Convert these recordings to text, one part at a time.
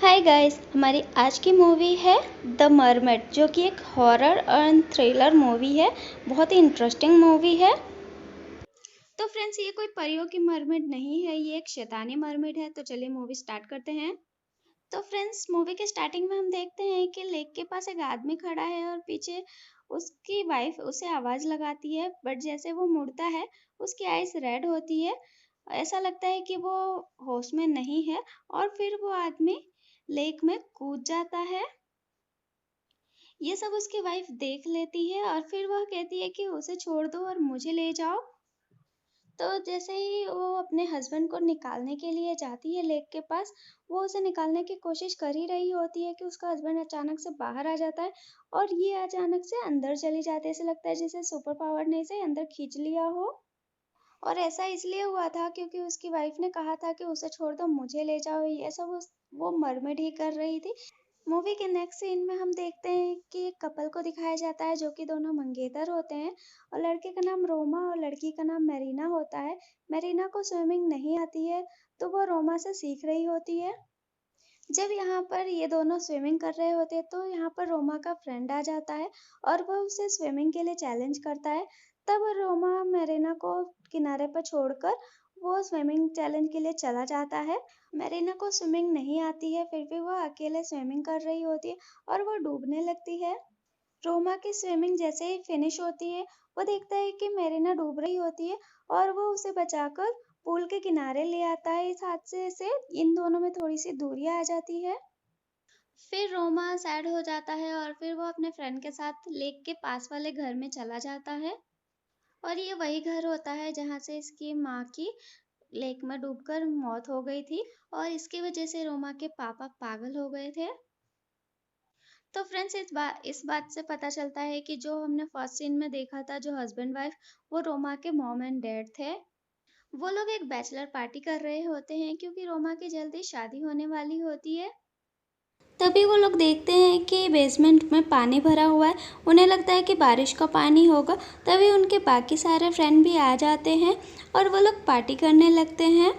Hi guys, हमारी आज की मूवी है द मरमेड, जो कि एक हॉरर और थ्रिलर मूवी है। बहुत ही इंटरेस्टिंग मूवी है। तो फ्रेंड्स, ये कोई परियों की मरमेड नहीं है, ये एक शैतानी मरमेड है। तो चलिए मूवी स्टार्ट करते हैं। तो फ्रेंड्स, मूवी के स्टार्टिंग में हम देखते हैं कि लेक के पास एक आदमी खड़ा है और पीछे उसकी वाइफ उसे आवाज लगाती है, बट जैसे वो मुड़ता है उसकी आइज रेड होती है। ऐसा लगता है कि वो होश में नहीं है और फिर वो आदमी लेक में कूद जाता है। ये सब उसकी वाइफ देख लेती है और फिर वह कहती है कि उसे छोड़ दो और मुझे ले जाओ। तो जैसे ही वो अपने हस्बैंड को निकालने के लिए जाती है लेक के पास, वो उसे निकालने की कोशिश कर ही रही होती है कि उसका हस्बैंड अचानक से बाहर आ जाता है और ये अचानक से अंदर चली जाती है। ऐसे लगता है जैसे सुपर पावर ने इसे अंदर खींच लिया हो। और ऐसा इसलिए हुआ था क्योंकि उसकी वाइफ ने कहा था कि उसे छोड़ दो मुझे ले जाओ। ये सब वो मरमेड ही कर रही थी। मूवी के नेक्स्ट सीन में हम देखते हैं कि एक कपल को दिखाया जाता है जो कि दोनों मंगेतर होते हैं और लड़के का नाम रोमा और लड़की का नाम मेरीना होता है। मेरीना को स्विमिंग नहीं आती है, तो वो रोमा से सीख रही होती है। जब यहाँ पर ये दोनों स्विमिंग कर रहे होते हैं तो यहाँ पर रोमा का फ्रेंड आ जाता है और वह उसे स्विमिंग के लिए चैलेंज करता है। तब रोमा मेरीना को किनारे पर छोड़कर वो स्विमिंग चैलेंज के लिए चला जाता है। मेरीना को स्विमिंग नहीं आती है, फिर भी वह अकेले स्विमिंग कर रही होती है और वो डूबने लगती है। रोमा की स्विमिंग जैसे ही फिनिश होती है, वो देखता है कि मेरीना डूब रही होती है और वो उसे बचाकर पूल के किनारे ले आता है। इस हादसे से इन दोनों में थोड़ी सी दूरी आ जाती है। फिर रोमा सैड हो जाता है और फिर वो अपने फ्रेंड के साथ लेक के पास वाले घर में चला जाता है। और ये वही घर होता है जहाँ से इसकी माँ की लेक में डूबकर मौत हो गई थी और इसकी वजह से रोमा के पापा पागल हो गए थे। तो फ्रेंड्स, इस बात से पता चलता है कि जो हमने फर्स्ट सीन में देखा था, जो हस्बैंड वाइफ, वो रोमा के मॉम एंड डैड थे। वो लोग एक बैचलर पार्टी कर रहे होते हैं क्योंकि रोमा की जल्दी शादी होने वाली होती है। तभी वो लोग देखते हैं कि बेसमेंट में पानी भरा हुआ है। उन्हें लगता है कि बारिश का पानी होगा। तभी उनके बाकी सारे फ्रेंड भी आ जाते हैं और वो लोग पार्टी करने लगते हैं।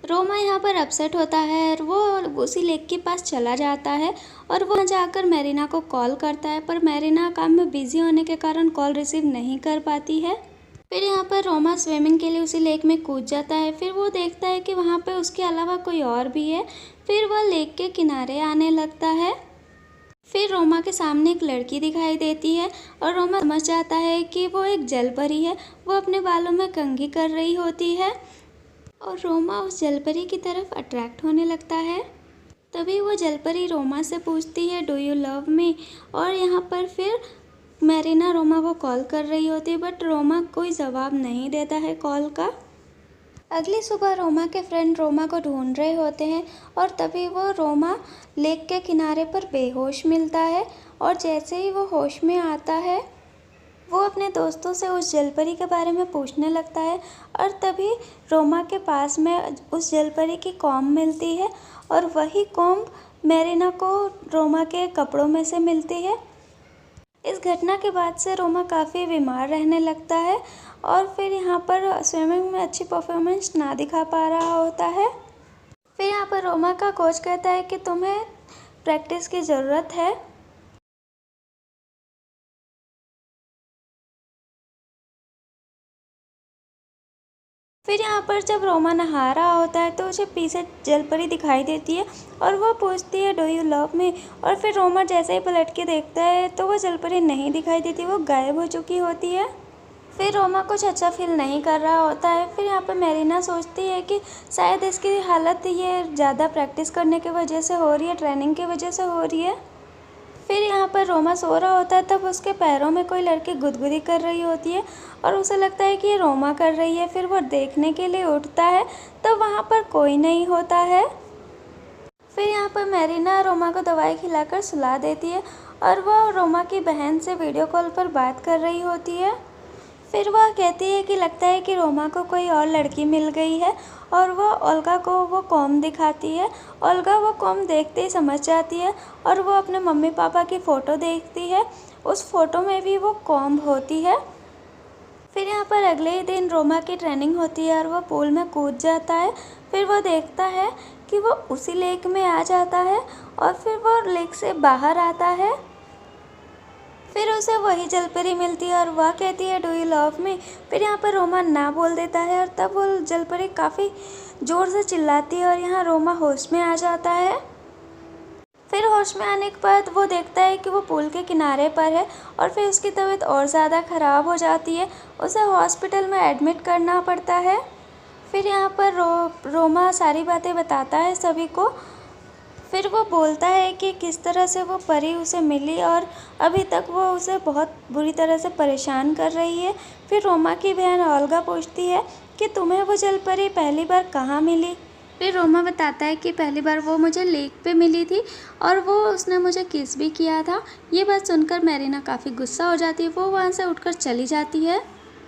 रोमा यहाँ पर अपसेट होता है और वो उसी लेक के पास चला जाता है और वो जाकर मेरीना को कॉल करता है, पर मेरीना काम में बिजी होने के कारण कॉल रिसीव नहीं कर पाती है। फिर यहाँ पर रोमा स्विमिंग के लिए उसी लेक में कूद जाता है। फिर वो देखता है कि वहाँ पे उसके अलावा कोई और भी है। फिर वह लेक के किनारे आने लगता है। फिर रोमा के सामने एक लड़की दिखाई देती है और रोमा समझ जाता है कि वो एक जल परी है। वो अपने बालों में कंघी कर रही होती है और रोमा उस जलपरी की तरफ अट्रैक्ट होने लगता है। तभी वो जलपरी रोमा से पूछती है, डू यू लव मी? और यहाँ पर फिर मेरीना रोमा को कॉल कर रही होती है, बट रोमा कोई जवाब नहीं देता है कॉल का। अगली सुबह रोमा के फ्रेंड रोमा को ढूंढ रहे होते हैं और तभी वो रोमा लेक के किनारे पर बेहोश मिलता है। और जैसे ही वो होश में आता है, वो अपने दोस्तों से उस जलपरी के बारे में पूछने लगता है और तभी रोमा के पास में उस जलपरी की कॉम्ब मिलती है और वही कॉम्ब मेरीना को रोमा के कपड़ों में से मिलती है। इस घटना के बाद से रोमा काफ़ी बीमार रहने लगता है और फिर यहाँ पर स्विमिंग में अच्छी परफॉर्मेंस ना दिखा पा रहा होता है। फिर यहाँ पर रोमा का कोच कहता है कि तुम्हें प्रैक्टिस की ज़रूरत है। फिर यहाँ पर जब रोमा नहा रहा होता है तो उसे पीछे जलपरी दिखाई देती है और वह पूछती है, डू यू लव मी? और फिर रोमा जैसे ही पलट के देखता है तो वह जलपरी नहीं दिखाई देती, वो गायब हो चुकी होती है। फिर रोमा कुछ अच्छा फील नहीं कर रहा होता है। फिर यहाँ पर मेरीना सोचती है कि शायद इसकी हालत ये ज़्यादा प्रैक्टिस करने की वजह से हो रही है, ट्रेनिंग की वजह से हो रही है। फिर यहाँ पर रोमा सो रहा होता है, तब उसके पैरों में कोई लड़की गुदगुदी कर रही होती है और उसे लगता है कि ये रोमा कर रही है। फिर वो देखने के लिए उठता है, तो वहाँ पर कोई नहीं होता है। फिर यहाँ पर मेरीना रोमा को दवाई खिलाकर सुला देती है और वह रोमा की बहन से वीडियो कॉल पर बात कर रही होती है। फिर वह कहती है कि लगता है कि रोमा को कोई और लड़की मिल गई है और वह ओल्गा को वो कॉम्ब दिखाती है। ओल्गा वो कॉम्ब देखते ही समझ जाती है और वो अपने मम्मी पापा की फ़ोटो देखती है। उस फोटो में भी वो कॉम्ब होती है। फिर यहाँ पर अगले ही दिन रोमा की ट्रेनिंग होती है और वह पूल में कूद जाता है। फिर वो देखता है कि वो उसी लेक में आ जाता है और फिर वो लेक से बाहर आता है। फिर उसे वही जलपरी मिलती है और वह कहती है, डू यू लव मी। फिर यहाँ पर रोमा ना बोल देता है और तब वो जलपरी काफ़ी ज़ोर से चिल्लाती है और यहाँ रोमा होश में आ जाता है। फिर होश में आने के बाद वो देखता है कि वो पुल के किनारे पर है और फिर उसकी तबीयत और ज़्यादा ख़राब हो जाती है, उसे हॉस्पिटल में एडमिट करना पड़ता है। फिर यहाँ पर रोमा सारी बातें बताता है सभी को। फिर वो बोलता है कि किस तरह से वो परी उसे मिली और अभी तक वो उसे बहुत बुरी तरह से परेशान कर रही है। फिर रोमा की बहन ओल्गा पूछती है कि तुम्हें वो जलपरी पहली बार कहाँ मिली। फिर रोमा बताता है कि पहली बार वो मुझे लेक पे मिली थी और वो उसने मुझे किस भी किया था। ये बात सुनकर मेरीना काफ़ी गुस्सा हो जाती है, वो वहाँ से उठकर चली जाती है।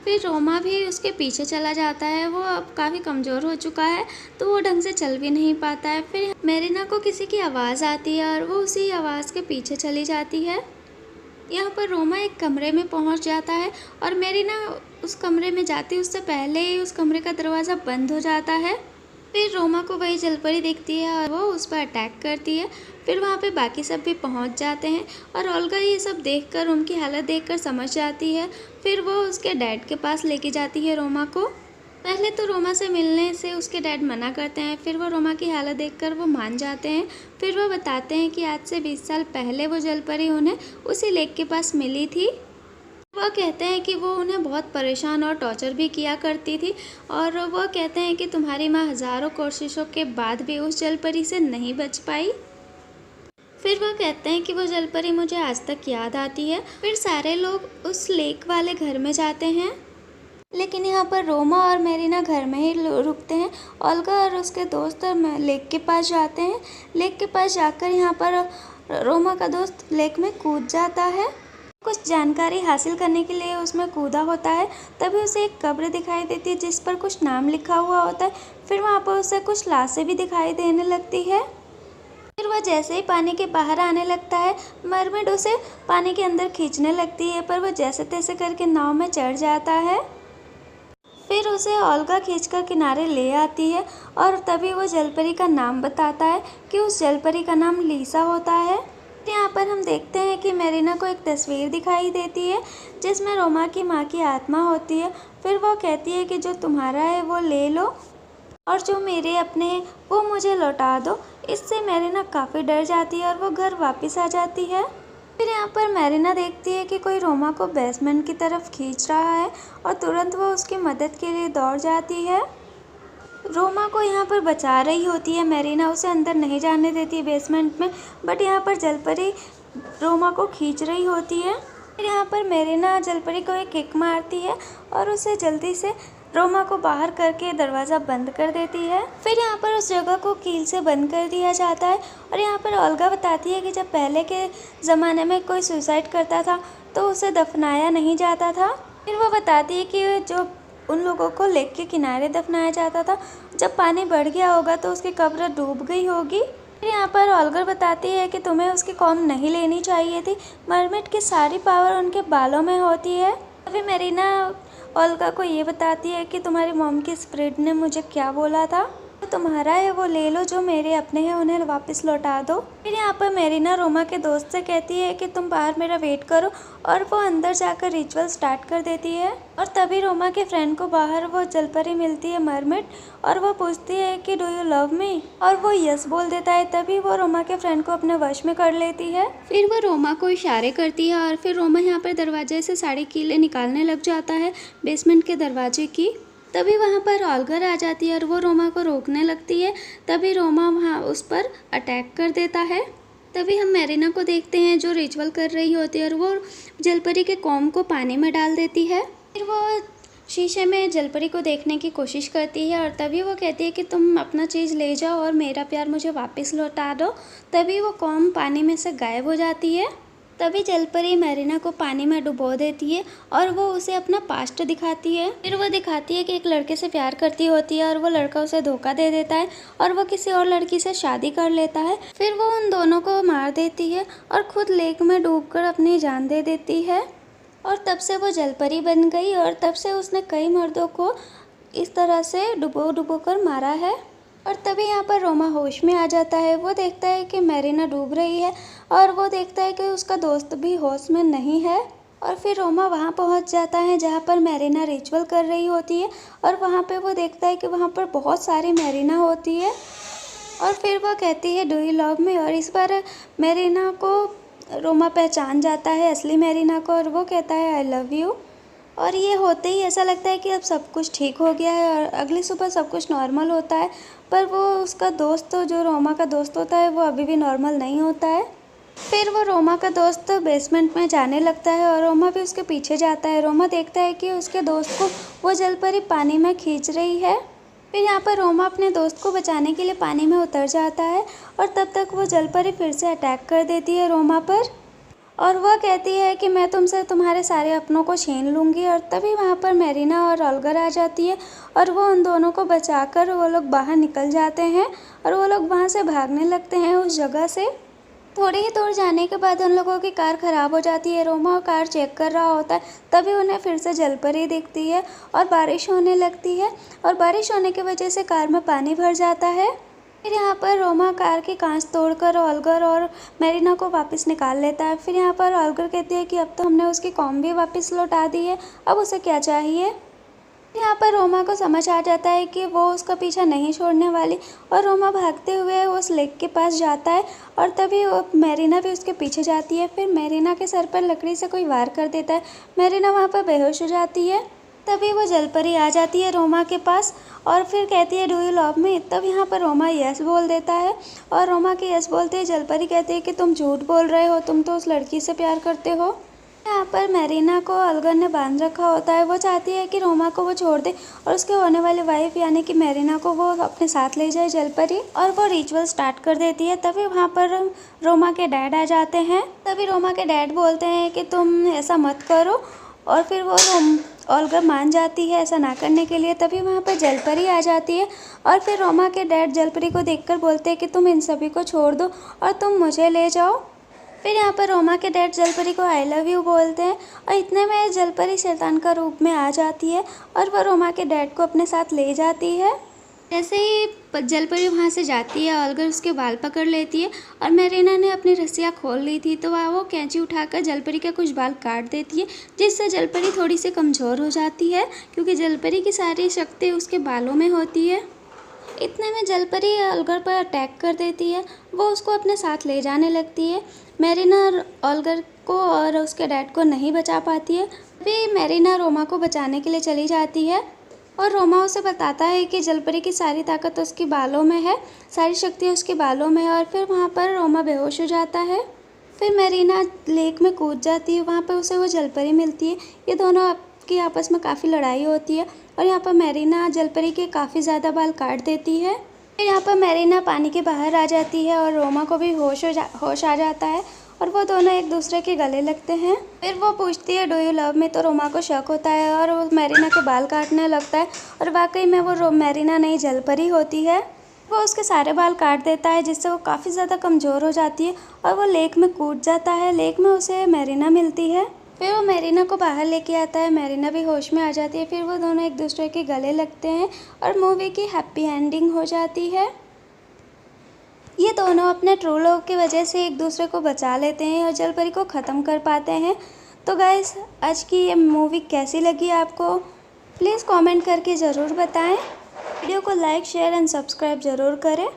फिर रोमा भी उसके पीछे चला जाता है। वो अब काफ़ी कमज़ोर हो चुका है तो वो ढंग से चल भी नहीं पाता है। फिर मेरीना को किसी की आवाज़ आती है और वो उसी आवाज़ के पीछे चली जाती है। यहाँ पर रोमा एक कमरे में पहुँच जाता है और मेरीना उस कमरे में जाती उससे पहले ही उस कमरे का दरवाज़ा बंद हो जाता है। फिर रोमा को वही जलपरी दिखती है और वो उस पर अटैक करती है। फिर वहाँ पे बाकी सब भी पहुँच जाते हैं और ओल्गा ये सब देखकर, उनकी हालत देखकर समझ जाती है। फिर वो उसके डैड के पास लेके जाती है रोमा को। पहले तो रोमा से मिलने से उसके डैड मना करते हैं, फिर वो रोमा की हालत देखकर वो मान जाते हैं। फिर वो बताते हैं कि आज से 20 साल पहले वो जलपरी उन्हें उसी लेक के पास मिली थी। वह कहते हैं कि वो उन्हें बहुत परेशान और टॉर्चर भी किया करती थी और वह कहते हैं कि तुम्हारी माँ हज़ारों कोशिशों के बाद भी उस जलपरी से नहीं बच पाई। फिर वह कहते हैं कि वो जलपरी मुझे आज तक याद आती है। फिर सारे लोग उस लेक वाले घर में जाते हैं, लेकिन यहाँ पर रोमा और मेरीना घर में ही रुकते हैं। ओल्गा और उसके दोस्त लेक के पास जाते हैं। लेक के पास जाकर यहाँ पर रोमा का दोस्त लेक में कूद जाता है। कुछ जानकारी हासिल करने के लिए उसमें कूदा होता है, तभी उसे एक कब्र दिखाई देती है जिस पर कुछ नाम लिखा हुआ होता है। फिर वहाँ पर उसे कुछ लाशें भी दिखाई देने लगती है। फिर वह जैसे ही पानी के बाहर आने लगता है, मरमेड उसे पानी के अंदर खींचने लगती है, पर वह जैसे तैसे करके नाव में चढ़ जाता है। फिर उसे ओल्गा खींचकर किनारे ले आती है और तभी वो जलपरी का नाम बताता है कि उस जलपरी का नाम लीसा होता है। यहाँ पर हम देखते हैं कि मेरीना को एक तस्वीर दिखाई देती है जिसमें रोमा की माँ की आत्मा होती है। फिर वो कहती है कि जो तुम्हारा है वो ले लो और जो मेरे अपने हैं वो मुझे लौटा दो। इससे मेरीना काफ़ी डर जाती है और वो घर वापस आ जाती है। फिर यहाँ पर मेरीना देखती है कि कोई रोमा को बेसमेंट की तरफ खींच रहा है और तुरंत वो उसकी मदद के लिए दौड़ जाती है। रोमा को यहाँ पर बचा रही होती है मेरीना, उसे अंदर नहीं जाने देती है बेसमेंट में, बट यहाँ पर जलपरी रोमा को खींच रही होती है। फिर यहाँ पर मेरीना जलपरी को एक किक मारती है और उसे जल्दी से रोमा को बाहर करके दरवाज़ा बंद कर देती है। फिर यहाँ पर उस जगह को कील से बंद कर दिया जाता है और यहाँ पर ओल्गा बताती है कि जब पहले के ज़माने में कोई सुसाइड करता था तो उसे दफनाया नहीं जाता था। फिर वो बताती है कि जो उन लोगों को लेक के किनारे दफनाया जाता था, जब पानी बढ़ गया होगा तो उसकी कब्र डूब गई होगी। फिर यहाँ पर ओल्गा बताती है कि तुम्हें उसकी कॉम नहीं लेनी चाहिए थी, मरमेड की सारी पावर उनके बालों में होती है। अभी मेरीना ओल्गा को ये बताती है कि तुम्हारी मॉम की स्पिरिट ने मुझे क्या बोला था, तो तुम्हारा है वो ले लो, जो मेरे अपने हैं उन्हें वापस लौटा दो। फिर यहाँ पर मेरीना रोमा के दोस्त से कहती है कि तुम बाहर मेरा वेट करो और वो अंदर जाकर रिचुअल स्टार्ट कर देती है। और तभी रोमा के फ्रेंड को बाहर वो जलपरी मिलती है मरमेड और वो पूछती है कि डू यू लव मी, और वो यस बोल देता है। तभी वो रोमा के फ्रेंड को अपने वश में कर लेती है। फिर वो रोमा को इशारे करती है और फिर रोमा यहाँ पर दरवाजे से सारी कीलें निकालने लग जाता है बेसमेंट के दरवाजे की। तभी वहाँ पर ओल्गा आ जाती है और वो रोमा को रोकने लगती है। तभी रोमा वहाँ उस पर अटैक कर देता है। तभी हम मेरीना को देखते हैं जो रिचुअल कर रही होती है और वो जलपरी के कॉम को पानी में डाल देती है। फिर वो शीशे में जलपरी को देखने की कोशिश करती है और तभी वो कहती है कि तुम अपना चीज़ ले जाओ और मेरा प्यार मुझे वापस लौटा दो। तभी वो कॉम पानी में से गायब हो जाती है। तभी जलपरी मेरीना को पानी में डुबो देती है और वो उसे अपना पास्ट दिखाती है। फिर वो दिखाती है कि एक लड़के से प्यार करती होती है और वो लड़का उसे धोखा दे देता है और वो किसी और लड़की से शादी कर लेता है। फिर वो उन दोनों को मार देती है और खुद लेक में डूबकर अपनी जान दे देती है। और तब से वो जलपरी बन गई और तब से उसने कई मर्दों को इस तरह से डुबो कर मारा है। और तभी यहाँ पर रोमा होश में आ जाता है। वो देखता है कि मेरीना डूब रही है और वो देखता है कि उसका दोस्त भी होश में नहीं है। और फिर रोमा वहाँ पहुँच जाता है जहाँ पर मेरीना रिचुअल कर रही होती है और वहाँ पे वो देखता है कि वहाँ पर बहुत सारी मेरीना होती है। और फिर वो कहती है डू यू लव मी, और इस बार मेरीना को रोमा पहचान जाता है असली मेरीना को और वो कहता है आई लव यू। और ये होते ही ऐसा लगता है कि अब सब कुछ ठीक हो गया है और अगली सुबह सब कुछ नॉर्मल होता है। पर वो उसका दोस्त जो रोमा का दोस्त होता है वो अभी भी नॉर्मल नहीं होता है। फिर वो रोमा का दोस्त बेसमेंट में जाने लगता है और रोमा भी उसके पीछे जाता है। रोमा देखता है कि उसके दोस्त को वो जलपरी पानी में खींच रही है। फिर यहाँ पर रोमा अपने दोस्त को बचाने के लिए पानी में उतर जाता है और तब तक वो जलपरी फिर से अटैक कर देती है रोमा पर और वह कहती है कि मैं तुमसे तुम्हारे सारे अपनों को छीन लूँगी। और तभी वहाँ पर मेरीना और ऑल्गर आ जाती है और वो उन दोनों को बचाकर वो लोग बाहर निकल जाते हैं और वो लोग वहाँ से भागने लगते हैं उस जगह से। थोड़ी ही दूर जाने के बाद उन लोगों की कार ख़राब हो जाती है। रोमा कार चेक कर रहा होता है, तभी उन्हें फिर से जलपरी दिखती है और बारिश होने लगती है और बारिश होने की वजह से कार में पानी भर जाता है। फिर यहाँ पर रोमा कार की कांच तोड़कर ऑल्गर और मेरीना को वापस निकाल लेता है। फिर यहाँ पर ऑल्गर कहती है कि अब तो हमने उसकी कॉम भी वापस लौटा दी है, अब उसे क्या चाहिए। यहाँ पर रोमा को समझ आ जाता है कि वो उसका पीछा नहीं छोड़ने वाली और रोमा भागते हुए उस लेक के पास जाता है और तभी मेरीना भी उसके पीछे जाती है। फिर मेरीना के सर पर लकड़ी से कोई वार कर देता है। मेरीना वहाँ पर बेहोश हो जाती है। तभी वो जलपरी आ जाती है रोमा के पास और फिर कहती है डू यू लव मी। तब यहाँ पर रोमा यस बोल देता है और रोमा के यस बोलते ही जलपरी कहती है कि तुम झूठ बोल रहे हो, तुम तो उस लड़की से प्यार करते हो। यहाँ पर मेरीना को ऑल्गर ने बांध रखा होता है। वो चाहती है कि रोमा को वो छोड़ दे और उसके होने वाली वाइफ यानी कि मेरीना को वो अपने साथ ले जाए जलपरी, और वो रिचुअल स्टार्ट कर देती है। तभी वहाँ पर रोमा के डैड आ जाते हैं। तभी रोमा के डैड बोलते हैं कि तुम ऐसा मत करो और फिर वो ऑल्गर मान जाती है ऐसा ना करने के लिए। तभी वहाँ पर जलपरी आ जाती है और फिर रोमा के डैड जलपरी को देखकर बोलते हैं कि तुम इन सभी को छोड़ दो और तुम मुझे ले जाओ। फिर यहाँ पर रोमा के डैड जलपरी को आई लव यू बोलते हैं और इतने में जलपरी शैतान का रूप में आ जाती है और वह रोमा के डैड को अपने साथ ले जाती है। जैसे ही जलपरी वहाँ से जाती है, ऑल्गर उसके बाल पकड़ लेती है और मेरीना ने अपनी रस्सियाँ खोल ली थी तो वह वो कैंची उठाकर जलपरी के कुछ बाल काट देती है, जिससे जलपरी थोड़ी सी कमज़ोर हो जाती है क्योंकि जलपरी की सारी शक्ति उसके बालों में होती है। इतने में जलपरी ऑल्गर पर अटैक कर देती है। वो उसको अपने साथ ले जाने लगती है। मेरीना ऑल्गर को और उसके डैड को नहीं बचा पाती है। अभी मेरीना रोमा को बचाने के लिए चली जाती है और रोमा उसे बताता है कि जलपरी की सारी ताकत उसके बालों में है, सारी शक्ति उसके बालों में है। और फिर वहाँ पर रोमा बेहोश हो जाता है। फिर मेरीना लेक में कूद जाती है, वहाँ पर उसे वो जलपरी मिलती है। ये दोनों की आपस में काफ़ी लड़ाई होती है और यहाँ पर मेरीना जलपरी के काफ़ी ज़्यादा बाल काट देती है। फिर यहाँ पर मेरीना पानी के बाहर आ जाती है और रोमा को भी होश आ जाता है और वो दोनों एक दूसरे के गले लगते हैं। फिर वो पूछती है डू यू लव मी, तो रोमा को शक होता है और वो मेरीना के बाल काटने लगता है और वाकई में वो मेरीना नहीं जलपरी होती है। वो उसके सारे बाल काट देता है जिससे वो काफ़ी ज़्यादा कमज़ोर हो जाती है और वो लेक में कूद जाता है। लेक में उसे मेरीना मिलती है। फिर वो मेरीना को बाहर लेके आता है, मेरीना भी होश में आ जाती है। फिर वो दोनों एक दूसरे के गले लगते हैं और मूवी की हैप्पी एंडिंग हो जाती है। ये दोनों अपने ट्रू लव की वजह से एक दूसरे को बचा लेते हैं और जलपरी को ख़त्म कर पाते हैं। तो गाइस, आज की ये मूवी कैसी लगी आपको, प्लीज़ कमेंट करके ज़रूर बताएं। वीडियो को लाइक, शेयर एंड सब्सक्राइब ज़रूर करें।